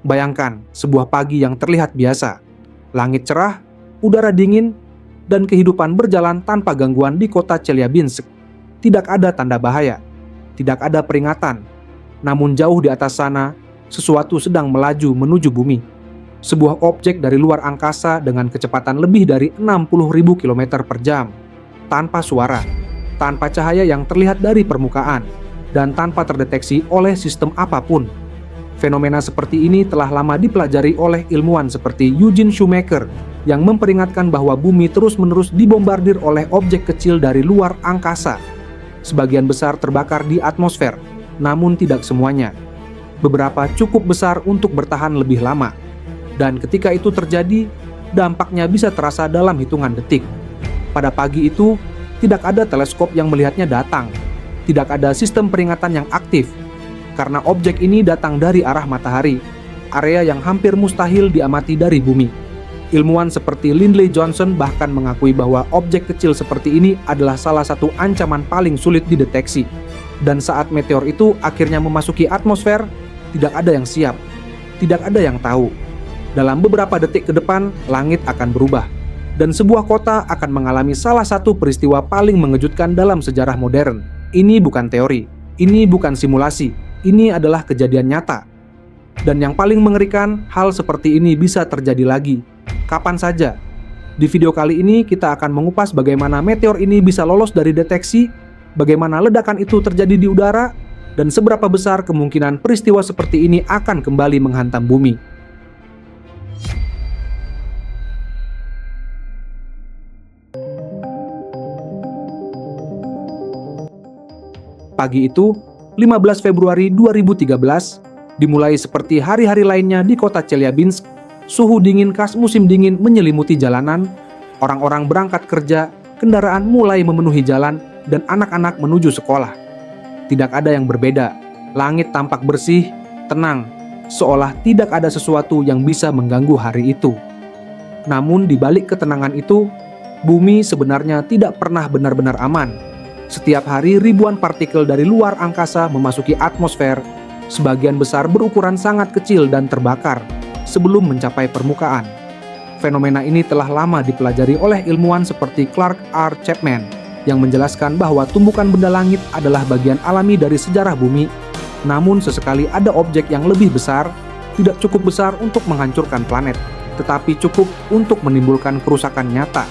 Bayangkan sebuah pagi yang terlihat biasa. Langit cerah, udara dingin, dan kehidupan berjalan tanpa gangguan di kota Chelyabinsk. Tidak ada tanda bahaya, tidak ada peringatan. Namun jauh di atas sana, sesuatu sedang melaju menuju bumi. Sebuah objek dari luar angkasa dengan kecepatan lebih dari 60.000 km per jam. Tanpa suara, tanpa cahaya yang terlihat dari permukaan, dan tanpa terdeteksi oleh sistem apapun. Fenomena seperti ini telah lama dipelajari oleh ilmuwan seperti Eugene Shoemaker yang memperingatkan bahwa bumi terus-menerus dibombardir oleh objek kecil dari luar angkasa. Sebagian besar terbakar di atmosfer, namun tidak semuanya. Beberapa cukup besar untuk bertahan lebih lama. Dan ketika itu terjadi, dampaknya bisa terasa dalam hitungan detik. Pada pagi itu, tidak ada teleskop yang melihatnya datang. Tidak ada sistem peringatan yang aktif, karena objek ini datang dari arah matahari, area yang hampir mustahil diamati dari bumi. Ilmuwan seperti Lindley Johnson bahkan mengakui bahwa objek kecil seperti ini adalah salah satu ancaman paling sulit dideteksi. Dan saat meteor itu akhirnya memasuki atmosfer, tidak ada yang siap, tidak ada yang tahu. Dalam beberapa detik ke depan, langit akan berubah, dan sebuah kota akan mengalami salah satu peristiwa paling mengejutkan dalam sejarah modern. Ini bukan teori, ini bukan simulasi, ini adalah kejadian nyata. Dan yang paling mengerikan, hal seperti ini bisa terjadi lagi, kapan saja. Di video kali ini kita akan mengupas bagaimana meteor ini bisa lolos dari deteksi, bagaimana ledakan itu terjadi di udara, dan seberapa besar kemungkinan peristiwa seperti ini akan kembali menghantam bumi. Pagi itu, 15 Februari 2013, dimulai seperti hari-hari lainnya di kota Chelyabinsk. Suhu dingin khas musim dingin menyelimuti jalanan, orang-orang berangkat kerja, kendaraan mulai memenuhi jalan, dan anak-anak menuju sekolah. Tidak ada yang berbeda, langit tampak bersih, tenang, seolah tidak ada sesuatu yang bisa mengganggu hari itu. Namun di balik ketenangan itu, bumi sebenarnya tidak pernah benar-benar aman. Setiap hari ribuan partikel dari luar angkasa memasuki atmosfer, sebagian besar berukuran sangat kecil dan terbakar sebelum mencapai permukaan. Fenomena ini telah lama dipelajari oleh ilmuwan seperti Clark R. Chapman yang menjelaskan bahwa tumbukan benda langit adalah bagian alami dari sejarah bumi. Namun sesekali ada objek yang lebih besar, tidak cukup besar untuk menghancurkan planet, tetapi cukup untuk menimbulkan kerusakan nyata.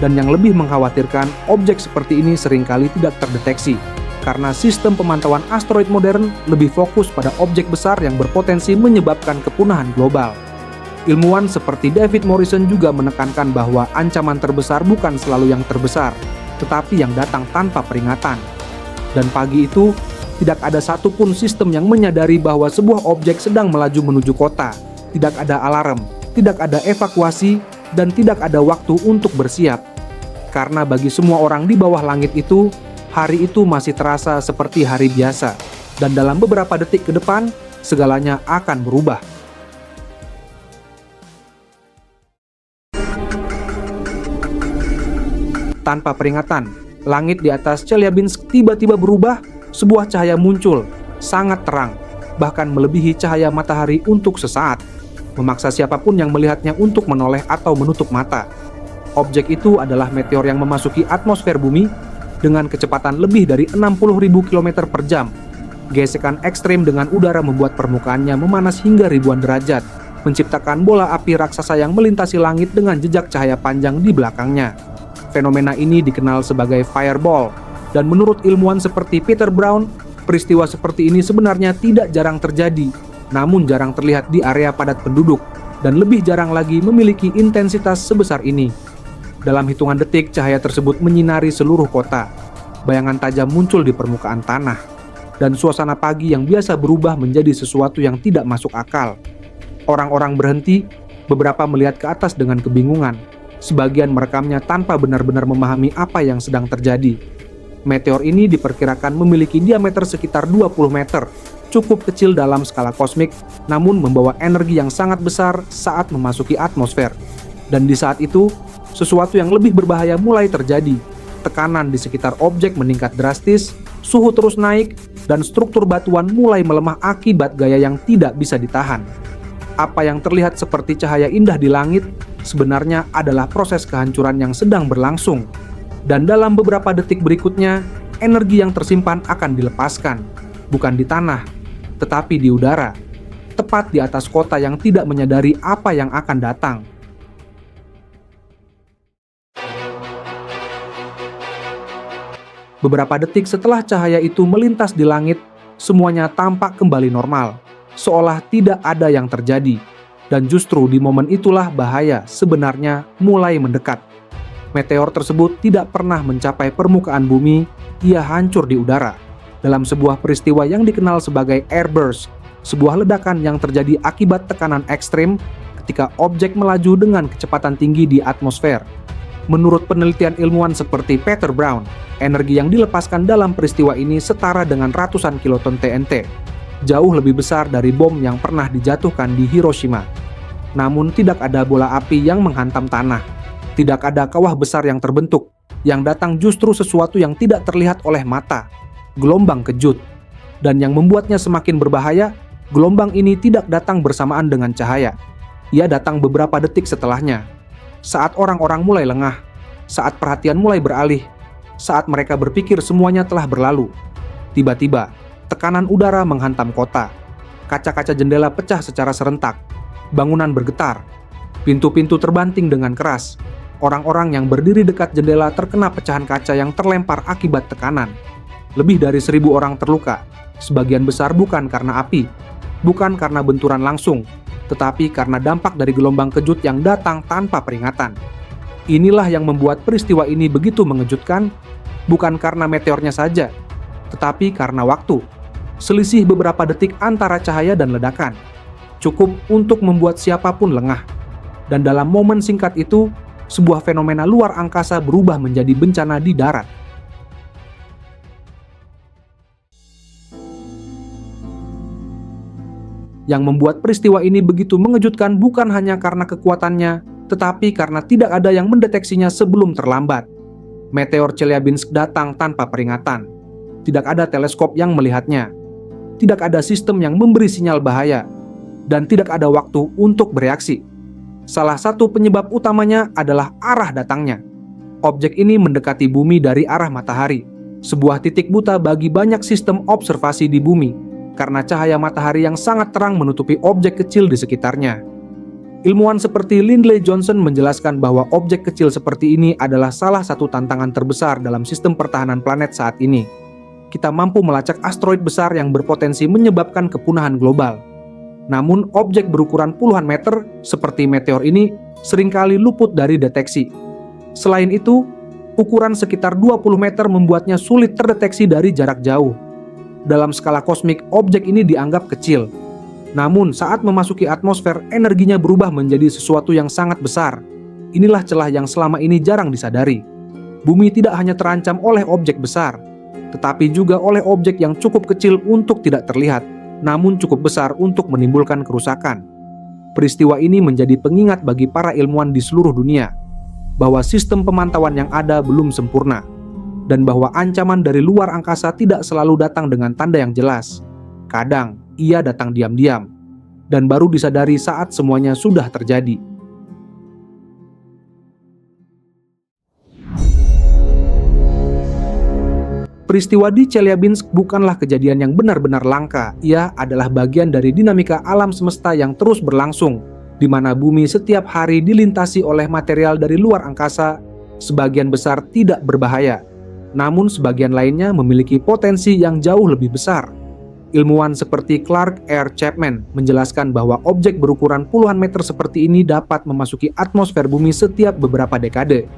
Dan yang lebih mengkhawatirkan, objek seperti ini seringkali tidak terdeteksi, karena sistem pemantauan asteroid modern lebih fokus pada objek besar yang berpotensi menyebabkan kepunahan global. Ilmuwan seperti David Morrison juga menekankan bahwa ancaman terbesar bukan selalu yang terbesar, tetapi yang datang tanpa peringatan. Dan pagi itu, tidak ada satupun sistem yang menyadari bahwa sebuah objek sedang melaju menuju kota. Tidak ada alarm, tidak ada evakuasi, dan tidak ada waktu untuk bersiap. Karena bagi semua orang di bawah langit itu, hari itu masih terasa seperti hari biasa. Dan dalam beberapa detik ke depan, segalanya akan berubah. Tanpa peringatan, langit di atas Chelyabinsk tiba-tiba berubah, sebuah cahaya muncul, sangat terang, bahkan melebihi cahaya matahari untuk sesaat, memaksa siapapun yang melihatnya untuk menoleh atau menutup mata. Objek itu adalah meteor yang memasuki atmosfer bumi dengan kecepatan lebih dari 60.000 km per jam. Gesekan ekstrim dengan udara membuat permukaannya memanas hingga ribuan derajat, menciptakan bola api raksasa yang melintasi langit dengan jejak cahaya panjang di belakangnya. Fenomena ini dikenal sebagai fireball, dan menurut ilmuwan seperti Peter Brown, peristiwa seperti ini sebenarnya tidak jarang terjadi, namun jarang terlihat di area padat penduduk, dan lebih jarang lagi memiliki intensitas sebesar ini. Dalam hitungan detik, cahaya tersebut menyinari seluruh kota. Bayangan tajam muncul di permukaan tanah, dan suasana pagi yang biasa berubah menjadi sesuatu yang tidak masuk akal. Orang-orang berhenti, beberapa melihat ke atas dengan kebingungan. Sebagian merekamnya tanpa benar-benar memahami apa yang sedang terjadi. Meteor ini diperkirakan memiliki diameter sekitar 20 meter, cukup kecil dalam skala kosmik, namun membawa energi yang sangat besar saat memasuki atmosfer. Dan di saat itu, sesuatu yang lebih berbahaya mulai terjadi. Tekanan di sekitar objek meningkat drastis, suhu terus naik, dan struktur batuan mulai melemah akibat gaya yang tidak bisa ditahan. Apa yang terlihat seperti cahaya indah di langit sebenarnya adalah proses kehancuran yang sedang berlangsung. Dan dalam beberapa detik berikutnya, energi yang tersimpan akan dilepaskan, bukan di tanah, tetapi di udara, tepat di atas kota yang tidak menyadari apa yang akan datang. Beberapa detik setelah cahaya itu melintas di langit, semuanya tampak kembali normal, seolah tidak ada yang terjadi. Dan justru di momen itulah bahaya sebenarnya mulai mendekat. Meteor tersebut tidak pernah mencapai permukaan bumi, ia hancur di udara. Dalam sebuah peristiwa yang dikenal sebagai airburst, sebuah ledakan yang terjadi akibat tekanan ekstrim ketika objek melaju dengan kecepatan tinggi di atmosfer. Menurut penelitian ilmuwan seperti Peter Brown, energi yang dilepaskan dalam peristiwa ini setara dengan ratusan kiloton TNT, jauh lebih besar dari bom yang pernah dijatuhkan di Hiroshima. Namun tidak ada bola api yang menghantam tanah, tidak ada kawah besar yang terbentuk, yang datang justru sesuatu yang tidak terlihat oleh mata, gelombang kejut. Dan yang membuatnya semakin berbahaya, gelombang ini tidak datang bersamaan dengan cahaya. Ia datang beberapa detik setelahnya. Saat orang-orang mulai lengah, saat perhatian mulai beralih, saat mereka berpikir semuanya telah berlalu. Tiba-tiba, tekanan udara menghantam kota. Kaca-kaca jendela pecah secara serentak. Bangunan bergetar. Pintu-pintu terbanting dengan keras. Orang-orang yang berdiri dekat jendela terkena pecahan kaca yang terlempar akibat tekanan. Lebih dari 1.000 orang terluka. Sebagian besar bukan karena api, bukan karena benturan langsung, tetapi karena dampak dari gelombang kejut yang datang tanpa peringatan. Inilah yang membuat peristiwa ini begitu mengejutkan, bukan karena meteornya saja, tetapi karena waktu. Selisih beberapa detik antara cahaya dan ledakan, cukup untuk membuat siapapun lengah. Dan dalam momen singkat itu, sebuah fenomena luar angkasa berubah menjadi bencana di darat. Yang membuat peristiwa ini begitu mengejutkan bukan hanya karena kekuatannya, tetapi karena tidak ada yang mendeteksinya sebelum terlambat. Meteor Chelyabinsk datang tanpa peringatan. Tidak ada teleskop yang melihatnya. Tidak ada sistem yang memberi sinyal bahaya. Dan tidak ada waktu untuk bereaksi. Salah satu penyebab utamanya adalah arah datangnya. Objek ini mendekati bumi dari arah matahari. Sebuah titik buta bagi banyak sistem observasi di bumi, karena cahaya matahari yang sangat terang menutupi objek kecil di sekitarnya. Ilmuwan seperti Lindley Johnson menjelaskan bahwa objek kecil seperti ini adalah salah satu tantangan terbesar dalam sistem pertahanan planet saat ini. Kita mampu melacak asteroid besar yang berpotensi menyebabkan kepunahan global. Namun, objek berukuran puluhan meter seperti meteor ini seringkali luput dari deteksi. Selain itu, ukuran sekitar 20 meter membuatnya sulit terdeteksi dari jarak jauh. Dalam skala kosmik, objek ini dianggap kecil. Namun, saat memasuki atmosfer, energinya berubah menjadi sesuatu yang sangat besar. Inilah celah yang selama ini jarang disadari. Bumi tidak hanya terancam oleh objek besar, tetapi juga oleh objek yang cukup kecil untuk tidak terlihat, namun cukup besar untuk menimbulkan kerusakan. Peristiwa ini menjadi pengingat bagi para ilmuwan di seluruh dunia, bahwa sistem pemantauan yang ada belum sempurna, dan bahwa ancaman dari luar angkasa tidak selalu datang dengan tanda yang jelas. Kadang, ia datang diam-diam, dan baru disadari saat semuanya sudah terjadi. Peristiwa di Chelyabinsk bukanlah kejadian yang benar-benar langka. Ia adalah bagian dari dinamika alam semesta yang terus berlangsung, di mana bumi setiap hari dilintasi oleh material dari luar angkasa. Sebagian besar tidak berbahaya, namun sebagian lainnya memiliki potensi yang jauh lebih besar. Ilmuwan seperti Clark R. Chapman menjelaskan bahwa objek berukuran puluhan meter seperti ini dapat memasuki atmosfer bumi setiap beberapa dekade.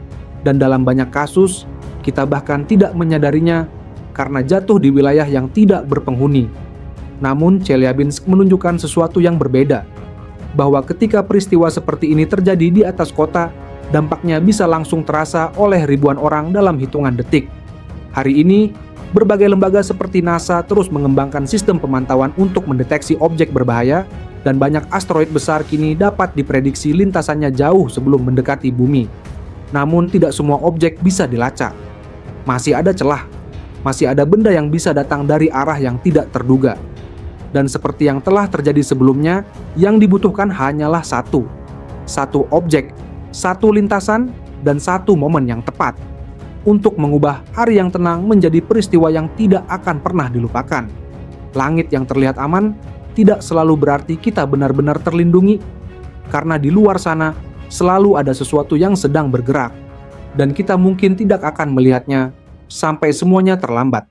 Dan dalam banyak kasus, kita bahkan tidak menyadarinya karena jatuh di wilayah yang tidak berpenghuni. Namun, Chelyabinsk menunjukkan sesuatu yang berbeda, bahwa ketika peristiwa seperti ini terjadi di atas kota, dampaknya bisa langsung terasa oleh ribuan orang dalam hitungan detik. Hari ini, berbagai lembaga seperti NASA terus mengembangkan sistem pemantauan untuk mendeteksi objek berbahaya, dan banyak asteroid besar kini dapat diprediksi lintasannya jauh sebelum mendekati bumi. Namun tidak semua objek bisa dilacak. Masih ada celah, masih ada benda yang bisa datang dari arah yang tidak terduga. Dan seperti yang telah terjadi sebelumnya, yang dibutuhkan hanyalah satu objek, satu lintasan, dan satu momen yang tepat untuk mengubah hari yang tenang menjadi peristiwa yang tidak akan pernah dilupakan. Langit yang terlihat aman tidak selalu berarti kita benar-benar terlindungi, karena di luar sana selalu ada sesuatu yang sedang bergerak, dan kita mungkin tidak akan melihatnya sampai semuanya terlambat.